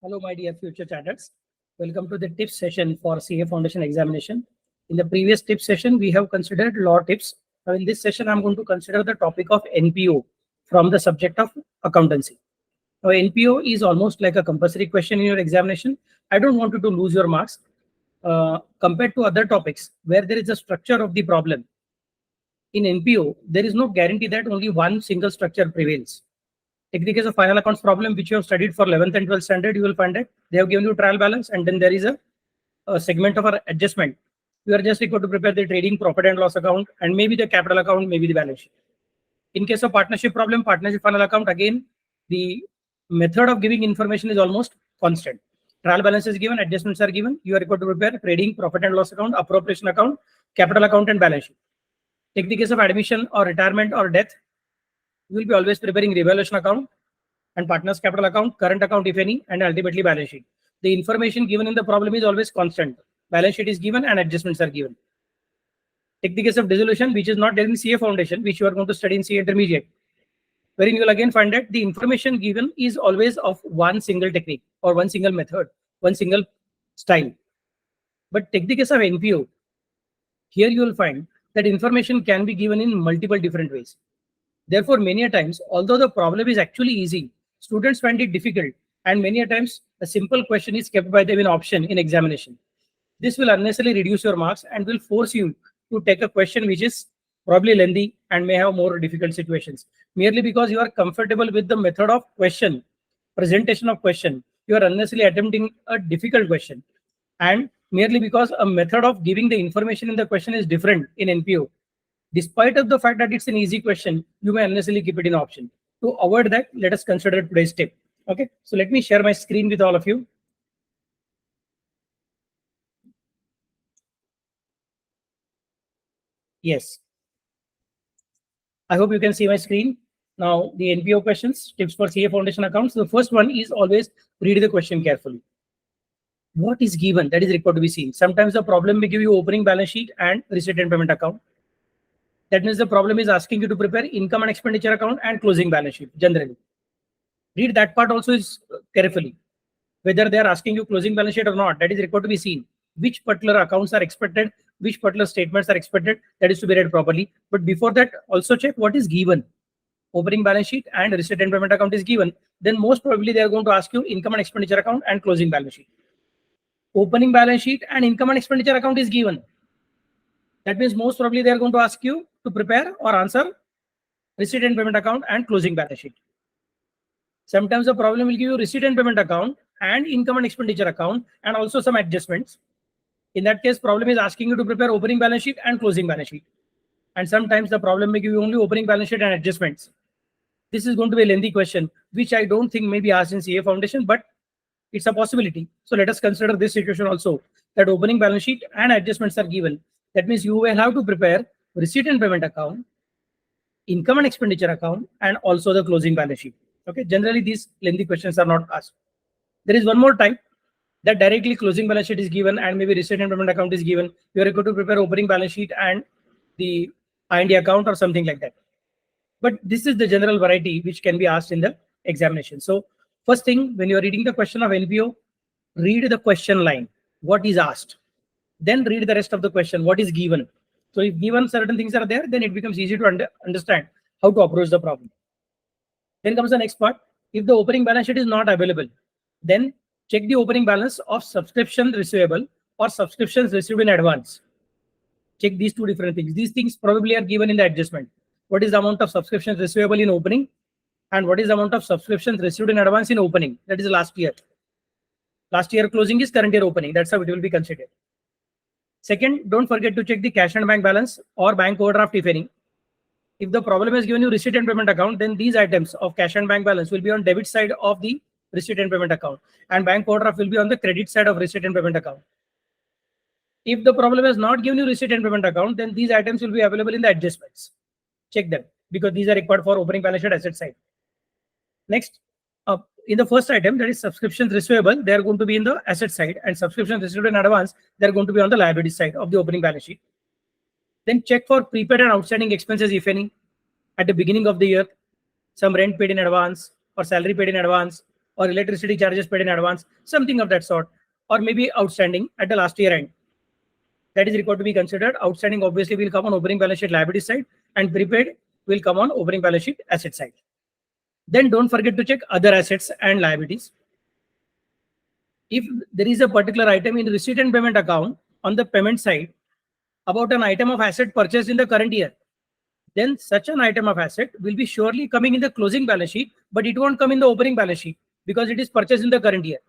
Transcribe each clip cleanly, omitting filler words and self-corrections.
Hello, my dear future chatters. Welcome to the tips session for CA Foundation examination. In the previous tip session, we have considered law tips. Now, in this session, I'm going to consider the topic of NPO from the subject of accountancy. Now, NPO is almost like a compulsory question in your examination. I don't want you to lose your marks. Compared to other topics where there is a structure of the problem, in NPO, there is no guarantee that only one single structure prevails. Take the case of final accounts problem, which you have studied for 11th and 12th standard, you will find that they have given you trial balance and then there is a segment of our adjustment. You are just required to prepare the trading profit and loss account and maybe the capital account, maybe the balance sheet. In case of partnership problem, partnership final account, again, the method of giving information is almost constant. Trial balance is given, adjustments are given. You are required to prepare trading profit and loss account, appropriation account, capital account and balance sheet. Take the case of admission or retirement or death. You will be always preparing revaluation account and partners capital account, current account if any, and ultimately balance sheet. The information given in the problem is always constant. Balance sheet is given and adjustments are given. Take the case of dissolution, which is not there in CA Foundation, which you are going to study in CA Intermediate, wherein you will again find that the information given is always of one single technique or one single method, one single style. But take the case of NPO, here you will find that information can be given in multiple different ways. Therefore, many a times, although the problem is actually easy, students find it difficult, and many a times a simple question is kept by them in option in examination. This will unnecessarily reduce your marks and will force you to take a question which is probably lengthy and may have more difficult situations. Merely because you are comfortable with the method of question, presentation of question, you are unnecessarily attempting a difficult question. And merely because a method of giving the information in the question is different in NPO, despite of the fact that it's an easy question, you may unnecessarily keep it in option. To avoid that, let us consider today's tip. Okay, so let me share my screen with all of you. Yes. I hope you can see my screen. Now, the NPO questions, tips for CA Foundation accounts. The first one is always read the question carefully. What is given? That is required to be seen. Sometimes the problem may give you opening balance sheet and receipt and payment account. That means the problem is asking you to prepare income and expenditure account and closing balance sheet generally. Read that part also is carefully. Whether they are asking you closing balance sheet or not, that is required to be seen. Which particular accounts are expected, which particular statements are expected, that is to be read properly. But before that, also check what is given. Opening balance sheet and receipt and payment account is given. Then most probably they are going to ask you income and expenditure account and closing balance sheet. Opening balance sheet and income and expenditure account is given. That means most probably they are going to ask you to prepare or answer receipt and payment account and closing balance sheet. Sometimes the problem will give you receipt and payment account and income and expenditure account and also some adjustments. In that case, problem is asking you to prepare opening balance sheet and closing balance sheet. And sometimes the problem may give you only opening balance sheet and adjustments. This is going to be a lengthy question, which I don't think may be asked in CA Foundation, but it's a possibility. So let us consider this situation also, that opening balance sheet and adjustments are given. That means you will have to prepare receipt and payment account, income and expenditure account, and also the closing balance sheet. Okay, generally these lengthy questions are not asked. There is one more type that directly closing balance sheet is given and maybe receipt and payment account is given. You are going to prepare opening balance sheet and the I&D account or something like that. But this is the general variety which can be asked in the examination. So first thing, when you are reading the question of NPO, read the question line, what is asked. Then read the rest of the question, what is given. So if given certain things are there, then it becomes easy to understand how to approach the problem. Then comes the next part. If the opening balance sheet is not available, then check the opening balance of subscription receivable or subscriptions received in advance. Check these two different things. These things probably are given in the adjustment. What is the amount of subscriptions receivable in opening and what is the amount of subscriptions received in advance in opening? That is last year. Last year closing is current year opening. That's how it will be considered. Second, don't forget to check the cash and bank balance or bank overdraft if any. If the problem has given you receipt and payment account, then these items of cash and bank balance will be on debit side of the receipt and payment account and bank overdraft will be on the credit side of receipt and payment account. If the problem has not given you receipt and payment account, then these items will be available in the adjustments. Check them because these are required for opening balance sheet asset side. Next, in the first item, that is subscriptions receivable, they are going to be in the asset side and subscriptions received in advance, they are going to be on the liability side of the opening balance sheet. Then check for prepaid and outstanding expenses, if any, at the beginning of the year, some rent paid in advance or salary paid in advance or electricity charges paid in advance, something of that sort, or maybe outstanding at the last year end. That is required to be considered. Outstanding obviously will come on opening balance sheet liability side, and prepaid will come on opening balance sheet asset side. Then don't forget to check other assets and liabilities. If there is a particular item in receipt and payment account on the payment side about an item of asset purchased in the current year, then such an item of asset will be surely coming in the closing balance sheet, but it won't come in the opening balance sheet because it is purchased in the current year.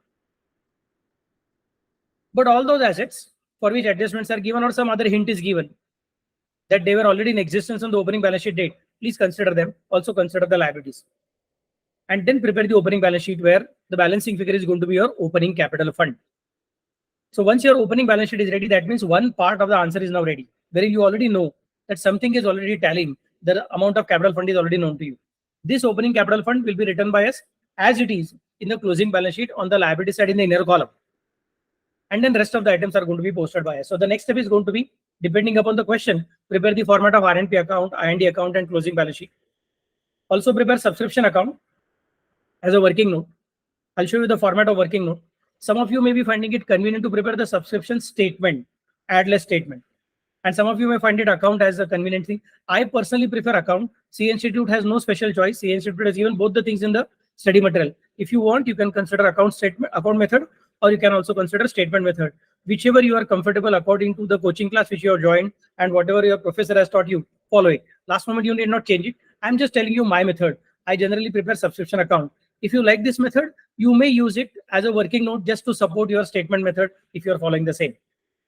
But all those assets for which adjustments are given or some other hint is given that they were already in existence on the opening balance sheet date, please consider them. Also consider the liabilities. And then prepare the opening balance sheet where the balancing figure is going to be your opening capital fund. So once your opening balance sheet is ready, that means one part of the answer is now ready, where you already know that something is already tallying. The amount of capital fund is already known to you. This opening capital fund will be written by us as it is in the closing balance sheet on the liability side in the inner column. And then rest of the items are going to be posted by us. So the next step is going to be, depending upon the question, prepare the format of RNP account, IND account, and closing balance sheet. Also prepare subscription account as a working note. I'll show you the format of working note. Some of you may be finding it convenient to prepare the subscription statement, addless statement. And some of you may find it account as a convenient thing. I personally prefer account. C Institute has no special choice. C Institute has given both the things in the study material. If you want, you can consider account method, or you can also consider statement method. Whichever you are comfortable according to the coaching class which you have joined and whatever your professor has taught you, follow it. Last moment, you need not change it. I'm just telling you my method. I generally prepare subscription account. If you like this method, you may use it as a working note just to support your statement method if you are following the same.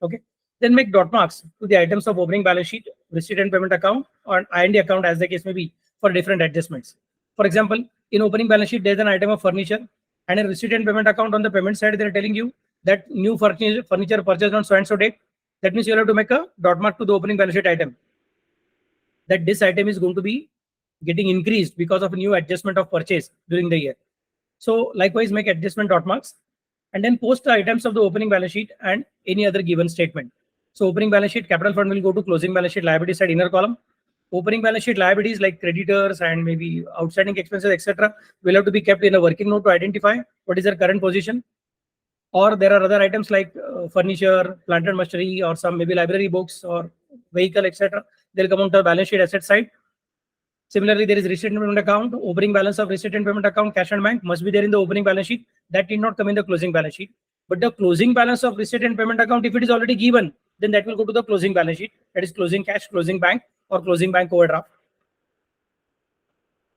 Okay. Then make dot marks to the items of opening balance sheet, receipt and payment account, or IND account as the case may be for different adjustments. For example, in opening balance sheet, there's an item of furniture, and in receipt and payment account on the payment side, they're telling you that new furniture purchased on so and so date. That means you'll have to make a dot mark to the opening balance sheet item, that this item is going to be getting increased because of a new adjustment of purchase during the year. So likewise, make adjustment dot marks and then post the items of the opening balance sheet and any other given statement. So opening balance sheet capital fund will go to closing balance sheet liability side inner column. Opening balance sheet liabilities like creditors and maybe outstanding expenses, etc., will have to be kept in a working note to identify what is their current position. Or there are other items like furniture, plant and machinery, or some maybe library books or vehicle, etc. They'll come on to the balance sheet asset side. Similarly, there is receipt and payment account. Opening balance of receipt and payment account, cash and bank must be there in the opening balance sheet. That did not come in the closing balance sheet. But the closing balance of receipt and payment account, if it is already given, then that will go to the closing balance sheet. That is closing cash, closing bank, or closing bank overdraft.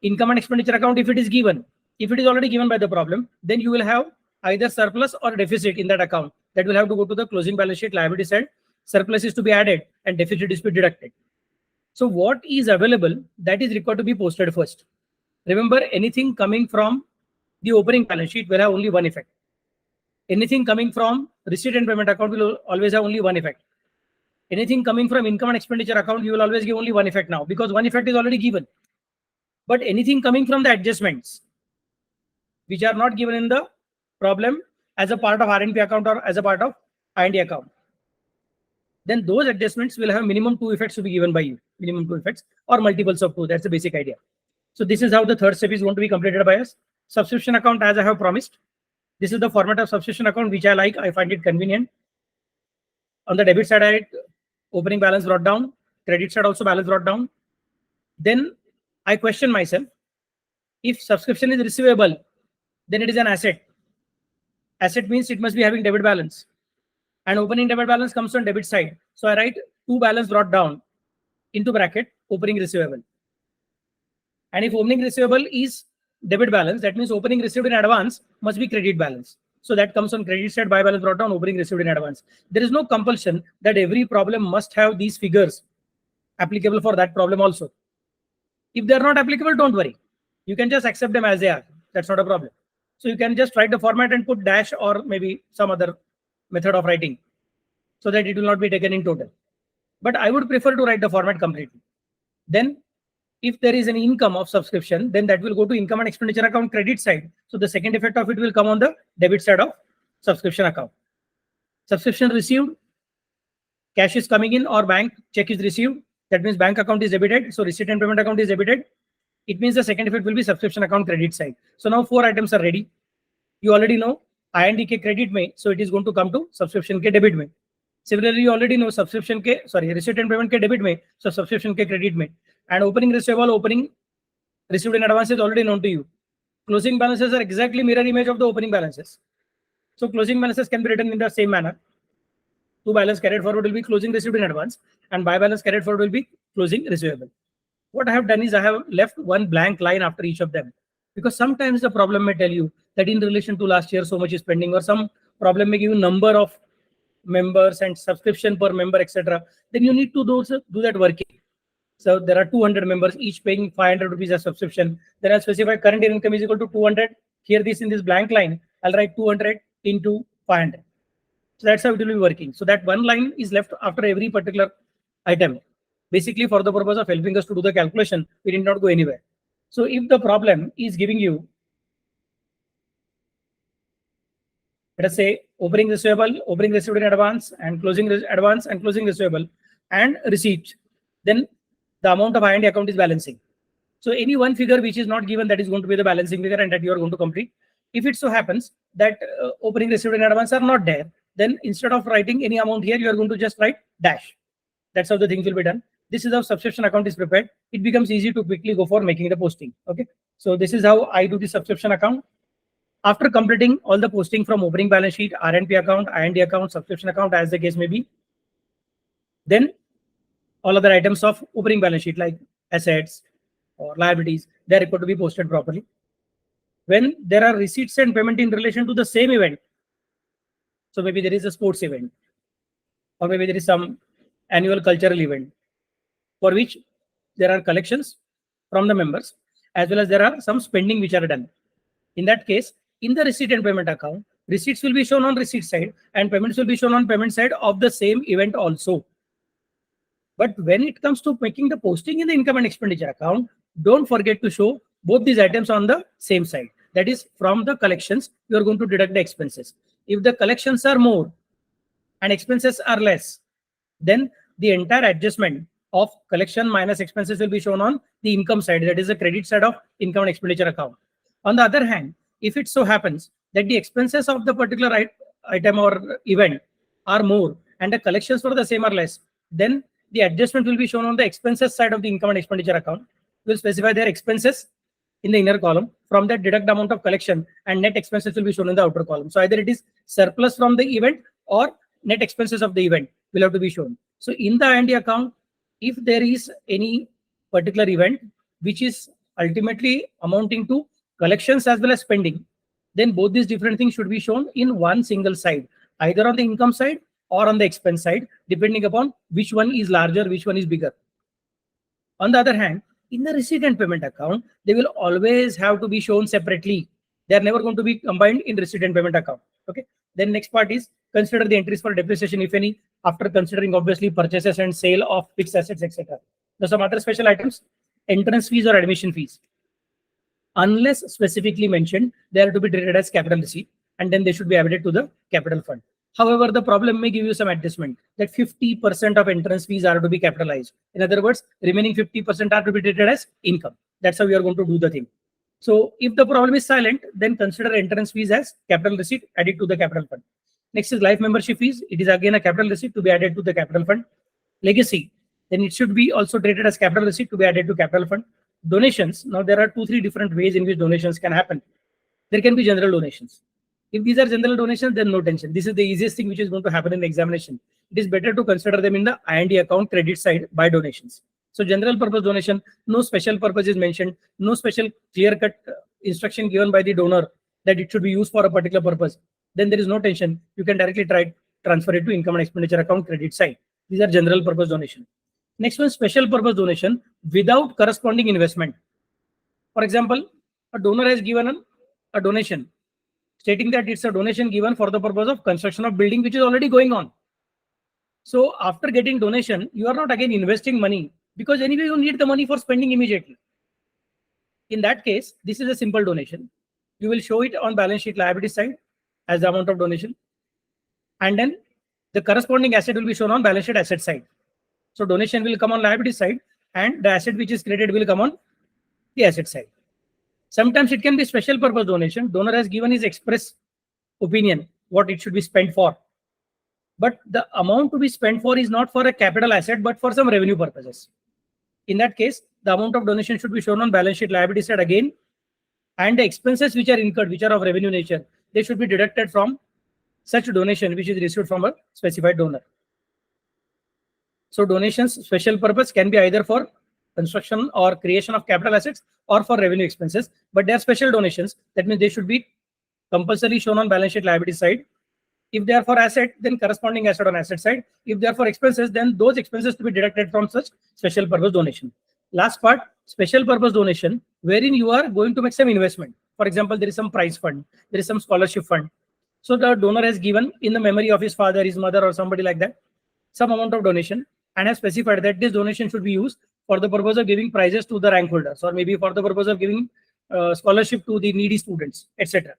Income and expenditure account, if it is given, if it is already given by the problem, then you will have either surplus or deficit in that account. That will have to go to the closing balance sheet liability side. Surplus is to be added and deficit is to be deducted. So what is available, that is required to be posted first. Remember, anything coming from the opening balance sheet will have only one effect. Anything coming from receipt and payment account will always have only one effect. Anything coming from income and expenditure account, you will always give only one effect now because one effect is already given. But anything coming from the adjustments, which are not given in the problem as a part of RNP account or as a part of IND account, then those adjustments will have minimum 2 effects to be given by you, minimum 2 effects or multiples of 2. That's the basic idea. So this is how the third step is going to be completed by us. Subscription account, as I have promised, this is the format of subscription account which I like. I find it convenient. On the debit side, I opening balance brought down, credit side also balance brought down. Then I question myself, if subscription is receivable, then it is an asset. Asset means it must be having debit balance. And opening debit balance comes on debit side. So I write to balance brought down into bracket opening receivable. And if opening receivable is debit balance, that means opening received in advance must be credit balance. So that comes on credit side, buy balance brought down, opening received in advance. There is no compulsion that every problem must have these figures applicable for that problem also. If they are not applicable, don't worry. You can just accept them as they are. That's not a problem. So you can just write the format and put dash or maybe some other method of writing so that it will not be taken in total. But I would prefer to write the format completely. Then if there is an income of subscription, then that will go to income and expenditure account credit side. So the second effect of it will come on the debit side of subscription account. Subscription received, cash is coming in or bank check is received. That means bank account is debited. So receipt and payment account is debited. It means the second effect will be subscription account credit side. So now 4 items are ready. You already know IND के credit में, so it is going to come to subscription के debit में. Similarly, you already know subscription के, receipt and payment के debit में, so subscription के credit में. And opening receivable, opening received in advance is already known to you. Closing balances are exactly mirror image of the opening balances. So closing balances can be written in the same manner. To balance carried forward will be closing received in advance, and by balance carried forward will be closing receivable. What I have done is I have left one blank line after each of them, because sometimes the problem may tell you that in relation to last year so much is pending, or some problem may give you number of members and subscription per member, etc. Then you need to do that working. So there are 200 members, each paying 500 rupees as subscription. Then I'll specify current year income is equal to 200. Here, in this blank line, I'll write 200 into 500. So that's how it will be working. So that one line is left after every particular item. Basically, for the purpose of helping us to do the calculation, we did not go anywhere. So if the problem is giving you, let us say, opening receivable, opening received in advance, and closing advance and closing receivable, and receipt, then the amount of IND account is balancing. So any one figure which is not given, that is going to be the balancing figure, and that you are going to complete. If it so happens that opening received in advance are not there, then instead of writing any amount here, you are going to just write dash. That's how the things will be done. This is how subscription account is prepared. It becomes easy to quickly go for making the posting. Okay. So this is how I do the subscription account. After completing all the posting from opening balance sheet, RNP account, IND account, subscription account, as the case may be, then all other items of opening balance sheet like assets or liabilities, they are required to be posted properly. When there are receipts and payment in relation to the same event, so maybe there is a sports event, or maybe there is some annual cultural event for which there are collections from the members, as well as there are some spending which are done. In that case, in the receipt and payment account, receipts will be shown on receipt side and payments will be shown on payment side of the same event also. But when it comes to making the posting in the income and expenditure account, don't forget to show both these items on the same side. That is, from the collections, you are going to deduct the expenses. If the collections are more and expenses are less, then the entire adjustment of collection minus expenses will be shown on the income side. That is the credit side of income and expenditure account. On the other hand, if it so happens that the expenses of the particular item or event are more and the collections for the same are less, then the adjustment will be shown on the expenses side of the income and expenditure account. We'll specify their expenses in the inner column. From that, deduct the amount of collection, and net expenses will be shown in the outer column. So either it is surplus from the event or net expenses of the event will have to be shown. So in the IND account, if there is any particular event which is ultimately amounting to collections as well as spending, then both these different things should be shown in one single side, either on the income side or on the expense side, depending upon which one is larger, which one is bigger. On the other hand, in the receipt and payment account, they will always have to be shown separately. They are never going to be combined in receipt and payment account. Okay. Then next part is consider the entries for depreciation, if any, after considering obviously purchases and sale of fixed assets, etc. Now some other special items, entrance fees or admission fees. Unless specifically mentioned, they are to be treated as capital receipt, and then they should be added to the capital fund. However, the problem may give you some adjustment that 50% of entrance fees are to be capitalized. In other words, remaining 50% are to be treated as income. That's how we are going to do the thing. So if the problem is silent, then consider entrance fees as capital receipt added to the capital fund. Next is life membership fees. It is again a capital receipt to be added to the capital fund. Legacy, then it should be also treated as capital receipt to be added to capital fund. Donations. Now there are 2-3 different ways in which donations can happen. There can be general donations. If these are general donations, then no tension. This is the easiest thing which is going to happen in the examination. It is better to consider them in the IND account credit side by donations. So general purpose donation, no special purpose is mentioned, no special clear-cut instruction given by the donor that it should be used for a particular purpose. Then there is no tension. You can directly transfer it to income and expenditure account credit side. These are general purpose donation. Next one, special purpose donation without corresponding investment. For example, a donor has given a donation stating that it's a donation given for the purpose of construction of building which is already going on. So after getting donation, you are not again investing money because anyway you need the money for spending immediately. In that case, this is a simple donation. You will show it on balance sheet liability side as the amount of donation. And then the corresponding asset will be shown on balance sheet asset side. So donation will come on liability side and the asset which is created will come on the asset side. Sometimes it can be special purpose donation. Donor has given his express opinion what it should be spent for. But the amount to be spent for is not for a capital asset, but for some revenue purposes. In that case, the amount of donation should be shown on balance sheet liability side again, and the expenses which are incurred, which are of revenue nature, they should be deducted from such donation which is received from a specified donor. So donations special purpose can be either for construction or creation of capital assets or for revenue expenses, but they are special donations. That means they should be compulsorily shown on balance sheet liability side. If they are for asset, then corresponding asset on asset side. If they are for expenses, then those expenses to be deducted from such special purpose donation. Last part, special purpose donation, wherein you are going to make some investment. For example, there is some prize fund, there is some scholarship fund. So the donor has given in the memory of his father, his mother, or somebody like that, some amount of donation, and has specified that this donation should be used for the purpose of giving prizes to the rank holders, or maybe for the purpose of giving scholarship to the needy students, etc.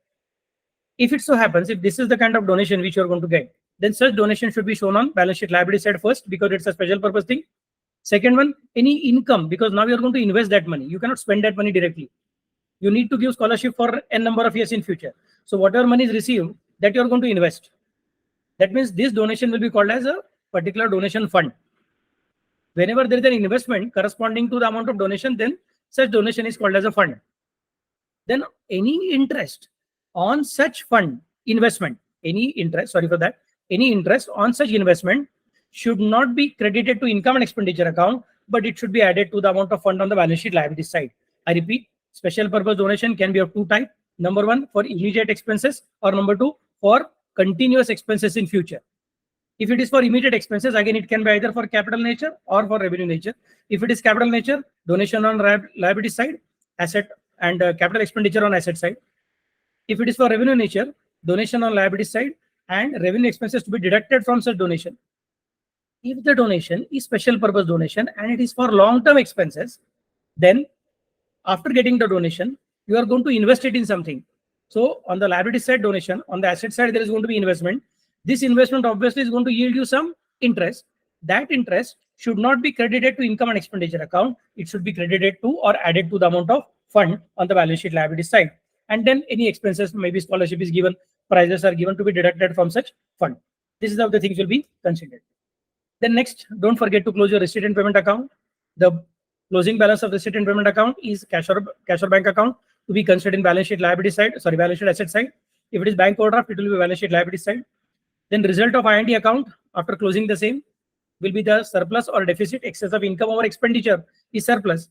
If it so happens, if this is the kind of donation which you are going to get, then such donation should be shown on balance sheet liability side first, because it's a special purpose thing. Second one, any income, because now you are going to invest that money. You cannot spend that money directly. You need to give scholarship for n number of years in future. So whatever money is received, that you are going to invest. That means this donation will be called as a particular donation fund. Whenever there is an investment corresponding to the amount of donation, then such donation is called as a fund. Then any interest on such fund investment, any interest on such investment should not be credited to income and expenditure account, but it should be added to the amount of fund on the balance sheet liability side. I repeat, special purpose donation can be of two types. Number one, for immediate expenses, or number two, for continuous expenses in future. If it is for immediate expenses, again, it can be either for capital nature or for revenue nature. If it is capital nature, donation on liability side, asset and capital expenditure on asset side. If it is for revenue nature, donation on liability side and revenue expenses to be deducted from such donation. If the donation is special purpose donation and it is for long-term expenses, then after getting the donation, you are going to invest it in something. So on the liability side donation, on the asset side, there is going to be investment. This investment obviously is going to yield you some interest. That interest should not be credited to income and expenditure account. It should be credited to or added to the amount of fund on the balance sheet liability side. And then any expenses, maybe scholarship is given, prizes are given, to be deducted from such fund. This is how the things will be considered. Then next, don't forget to close your receipt and payment account. The closing balance of receipt and payment account is cash or bank account to be considered in balance sheet liability side, balance sheet asset side. If it is bank overdraft, it will be balance sheet liability side. Then result of I&D account after closing the same will be the surplus or deficit. Excess of income over expenditure is surplus.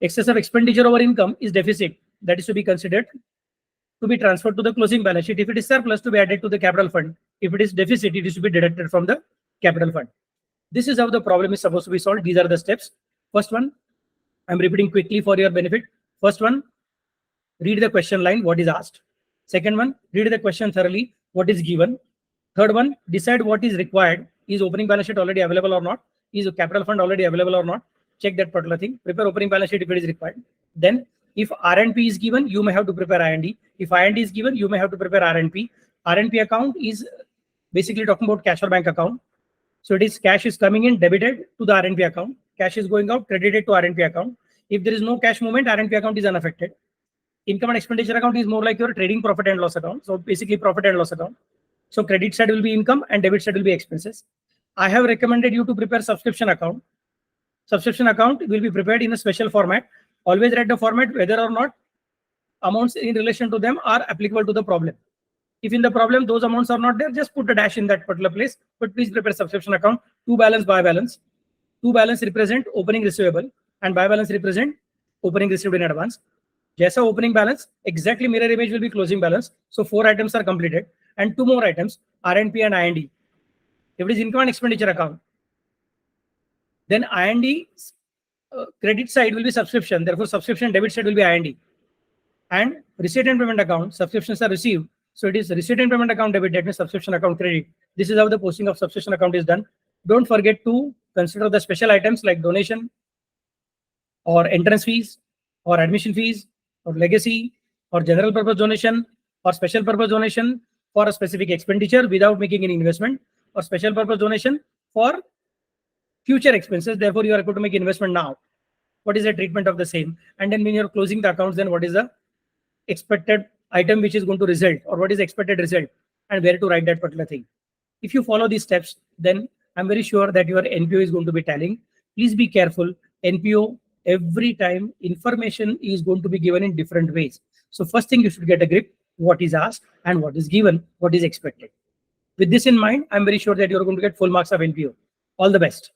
Excess of expenditure over income is deficit. That is to be considered to be transferred to the closing balance sheet. If it is surplus, to be added to the capital fund. If it is deficit, it is to be deducted from the capital fund. This is how the problem is supposed to be solved. These are the steps. First one, I'm repeating quickly for your benefit. First one, read the question line, what is asked. Second one, read the question thoroughly, what is given. Third one, decide what is required. Is opening balance sheet already available or not? Is a capital fund already available or not? Check that particular thing. Prepare opening balance sheet if it is required. Then, if R&P is given, you may have to prepare I&D. If I&D is given, you may have to prepare R&P. R&P account is basically talking about cash or bank account. So it is cash is coming in, debited to the R&P account. Cash is going out, credited to R&P account. If there is no cash movement, R&P account is unaffected. Income and expenditure account is more like your trading profit and loss account. So basically profit and loss account. So credit side will be income and debit side will be expenses. I have recommended you to prepare subscription account. Subscription account will be prepared in a special format. Always write the format whether or not amounts in relation to them are applicable to the problem. If in the problem those amounts are not there, just put a dash in that particular place. But please prepare subscription account. To balance, by balance. To balance represent opening receivable and by balance represent opening received in advance. Jaisa opening balance, exactly mirror image will be closing balance. So 4 items are completed and 2 more items, R&P and I&D. If it is income and expenditure account, then I&D credit side will be subscription. Therefore, subscription debit side will be I&D. And receipt and payment account, subscriptions are received. So it is receipt and payment account debit, that means subscription account credit. This is how the posting of subscription account is done. Don't forget to consider the special items like donation or entrance fees or admission fees or legacy or general purpose donation or special purpose donation for a specific expenditure without making any investment, or special purpose donation for future expenses. Therefore, you are able to make investment now. what is the treatment of the same, and then when you're closing the accounts, then what is the expected item which is going to result, or what is the expected result, and where to write that particular thing. If you follow these steps, then I'm very sure that your NPO is going to be tallying. Please be careful. NPO, every time information is going to be given in different ways. So first thing, you should get a grip what is asked and what is given, what is expected. With this in mind, I'm very sure that you're going to get full marks of NPO. All the best.